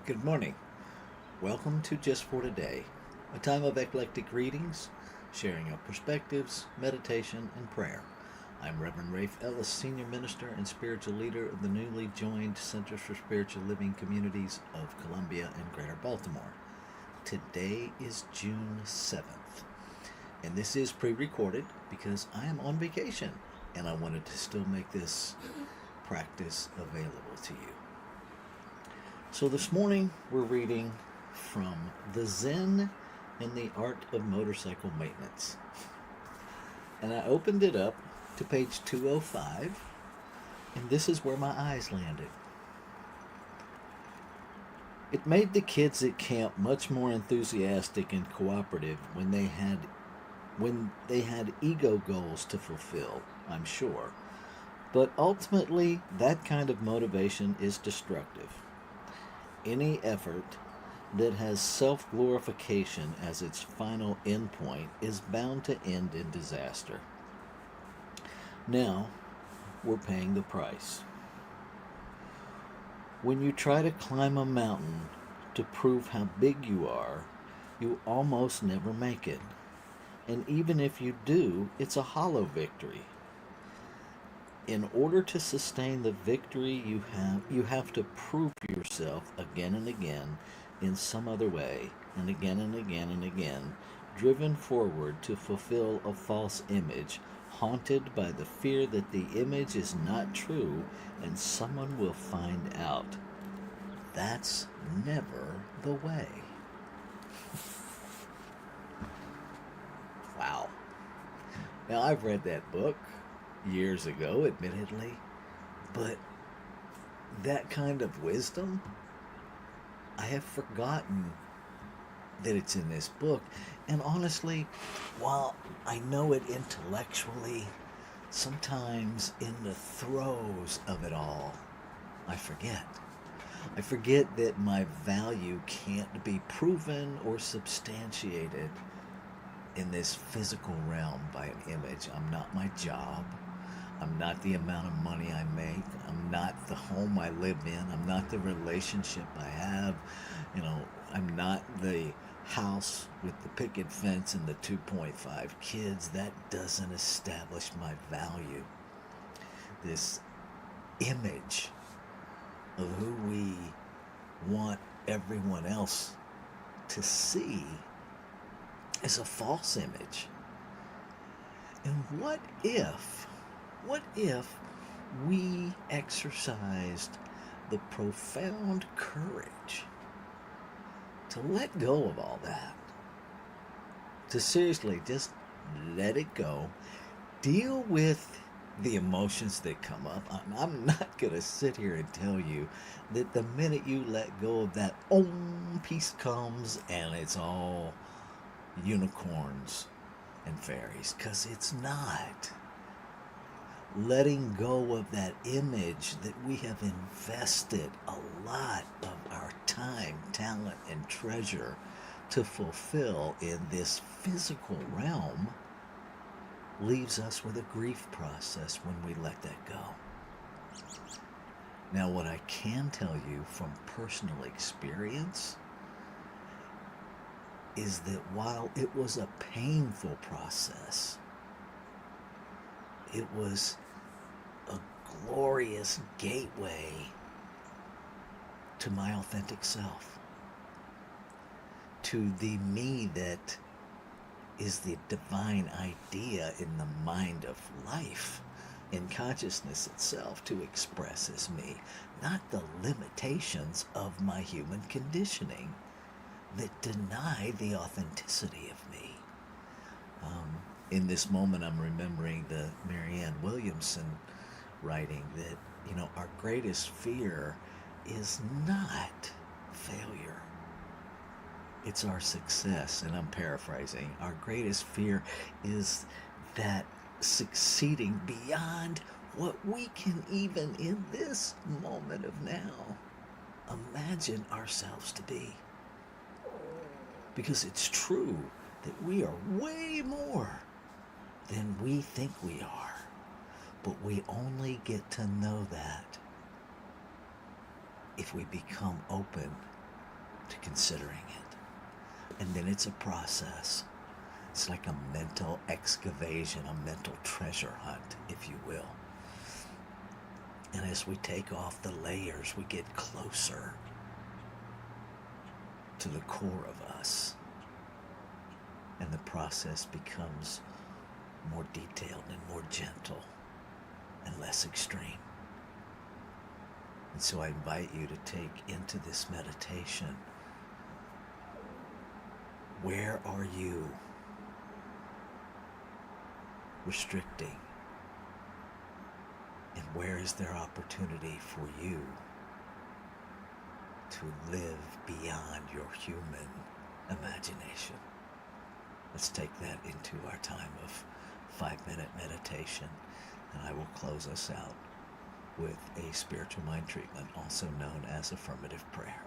Good morning. Welcome to Just for Today, a time of eclectic readings, sharing of perspectives, meditation, and prayer. I'm Reverend Rafe Ellis, Senior Minister and Spiritual Leader of the newly joined Centers for Spiritual Living Communities of Columbia and Greater Baltimore. Today is June 7th, and this is pre recorded because I am on vacation and I wanted to still make this practice available to you. So this morning we're reading from The Zen and the Art of Motorcycle Maintenance. And I opened it up to page 205, and this is where my eyes landed. It made the kids at camp much more enthusiastic and cooperative when they had ego goals to fulfill, I'm sure. But ultimately, that kind of motivation is destructive. Any effort that has self glorification as its final endpoint is bound to end in disaster. Now, we're paying the price. When you try to climb a mountain to prove how big you almost never make it. And even if you do, it's a hollow victory. In order to sustain the victory you have to prove yourself again and again in some other way, and again and again and again, driven forward to fulfill a false image, haunted by the fear that the image is not true and someone will find out. That's never the way. Wow. Now, I've read that book years ago, admittedly, but that kind of wisdom, I have forgotten that it's in this book. And honestly, while I know it intellectually, sometimes in the throes of it all, I forget. I forget that my value can't be proven or substantiated in this physical realm by an image. I'm not my job. I'm not the amount of money I make. I'm not the home I live in. I'm not the relationship I have. I'm not the house with the picket fence and the 2.5 kids. That doesn't establish my value. This image of who we want everyone else to see is a false image. And what if we exercised the profound courage to let go of all that? To seriously just let it go, deal with the emotions that come up. I'm not going to sit here and tell you that the minute you let go of that peace comes and it's all unicorns and fairies, because it's not. Letting go of that image that we have invested a lot of our time, talent, and treasure to fulfill in this physical realm leaves us with a grief process when we let that go. Now, what I can tell you from personal experience is that while it was a painful process, it was a glorious gateway to my authentic self, to the me that is the divine idea in the mind of life, in consciousness itself, to express as me, not the limitations of my human conditioning that deny the authenticity of me. In this moment, I'm remembering the Marianne Williamson writing that, our greatest fear is not failure. It's our success, and I'm paraphrasing. Our greatest fear is that succeeding beyond what we can even in this moment of now imagine ourselves to be. Because it's true that we are way more than we think we are. But we only get to know that if we become open to considering it. And then it's a process. It's like a mental excavation, a mental treasure hunt, if you will. And as we take off the layers, we get closer to the core of us. And the process becomes more detailed and more gentle and less extreme. And so I invite you to take into this meditation, where are you restricting? And where is there opportunity for you to live beyond your human imagination? Let's take that into our time of 5-minute meditation, and I will close us out with a spiritual mind treatment, also known as affirmative prayer.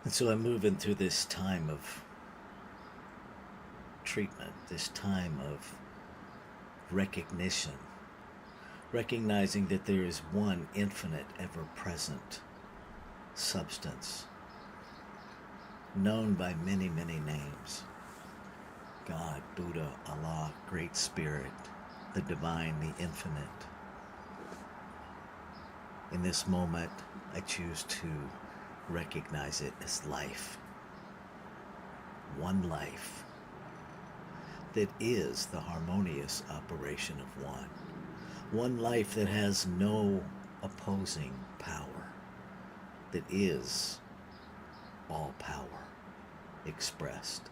And so I'm moving through this time of treatment, this time of recognition, recognizing that there is one infinite, ever present substance, known by many, many names: God, Buddha, Allah, Great Spirit, the Divine, the Infinite. In this moment, I choose to recognize it as life. One life that is the harmonious operation of one. One life that has no opposing power, that is all power expressed.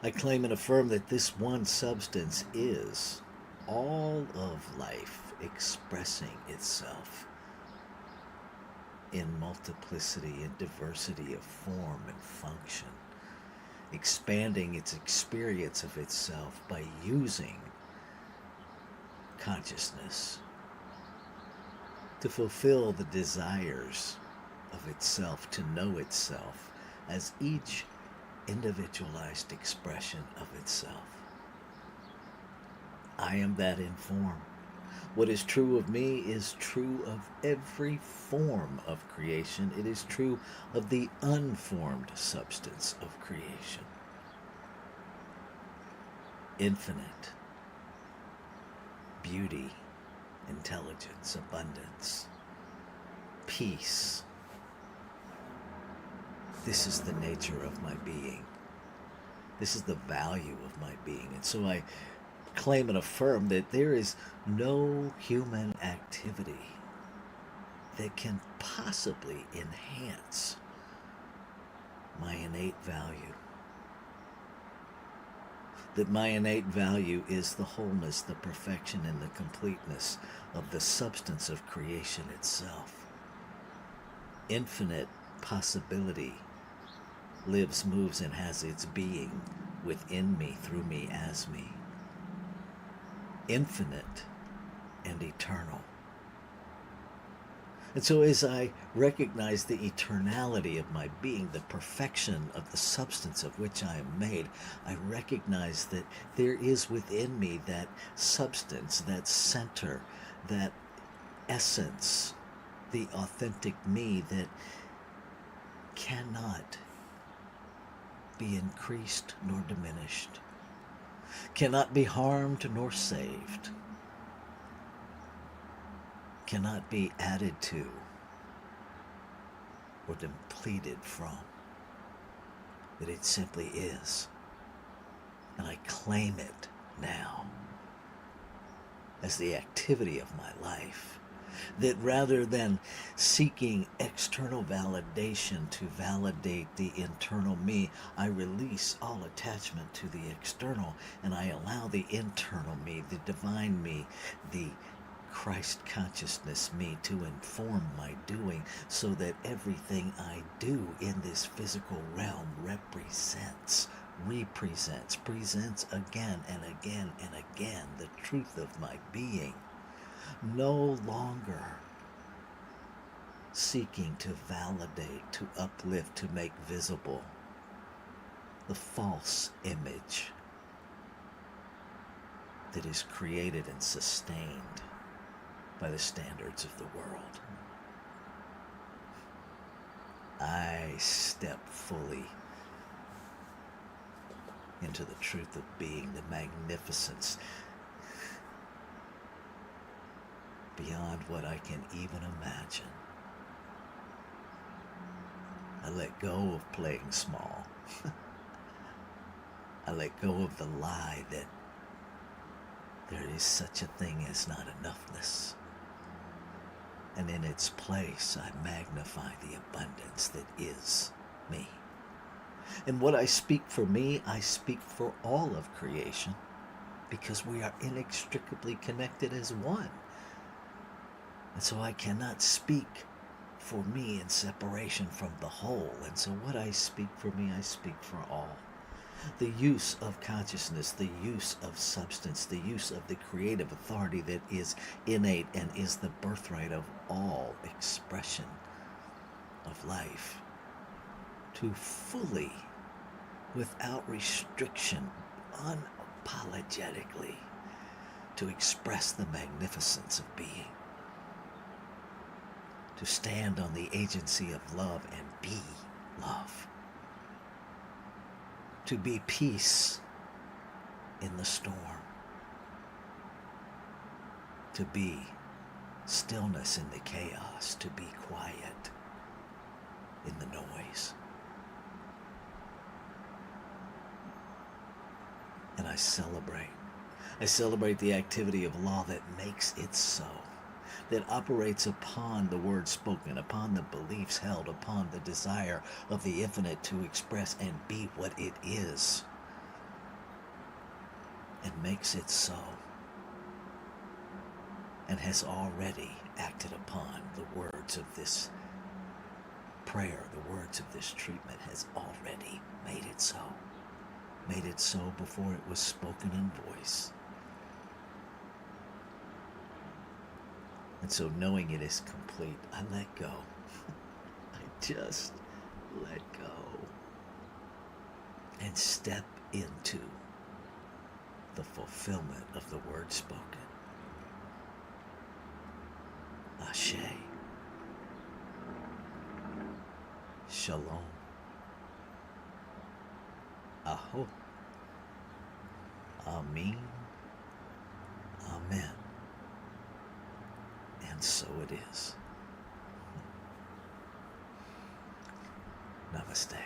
I claim and affirm that this one substance is all of life expressing itself in multiplicity and diversity of form and function, expanding its experience of itself by using consciousness to fulfill the desires of itself, to know itself as each individualized expression of itself. I am that in form. What is true of me is true of every form of creation. It is true of the unformed substance of creation. Infinite beauty, intelligence, abundance, peace. This is the nature of my being. This is the value of my being. And so I claim and affirm that there is no human activity that can possibly enhance my innate value. That my innate value is the wholeness, the perfection, and the completeness of the substance of creation itself. Infinite possibility lives, moves, and has its being within me, through me, as me. Infinite and eternal. And so as I recognize the eternality of my being, the perfection of the substance of which I am made, I recognize that there is within me that substance, that center, that essence, the authentic me that cannot be increased nor diminished, cannot be harmed nor saved, cannot be added to or depleted from, that it simply is. And I claim it now as the activity of my life. That rather than seeking external validation to validate the internal me, I release all attachment to the external and I allow the internal me, the divine me, the Christ consciousness me to inform my doing, so that everything I do in this physical realm represents, presents again and again and again the truth of my being. No longer seeking to validate, to uplift, to make visible the false image that is created and sustained by the standards of the world. I step fully into the truth of being, the magnificence beyond what I can even imagine. I let go of playing small. I let go of the lie that there is such a thing as not enoughness. And in its place, I magnify the abundance that is me. And what I speak for me, I speak for all of creation, because we are inextricably connected as one. And so I cannot speak for me in separation from the whole. And so what I speak for me, I speak for all. The use of consciousness, the use of substance, the use of the creative authority that is innate and is the birthright of all expression of life to fully, without restriction, unapologetically, to express the magnificence of being, to stand on the agency of love and be love, to be peace in the storm, to be stillness in the chaos, to be quiet in the noise. And I celebrate. I celebrate the activity of law that makes it so, that operates upon the word spoken, upon the beliefs held, upon the desire of the infinite to express and be what it is, and makes it so, and has already acted upon the words of this prayer, the words of this treatment, has already made it so. Made it so before it was spoken in voice. And so knowing it is complete, I let go. I just let go. And step into the fulfillment of the word spoken. Ashe. Shalom. Aho. Amen. Amen. And so it is. Namaste.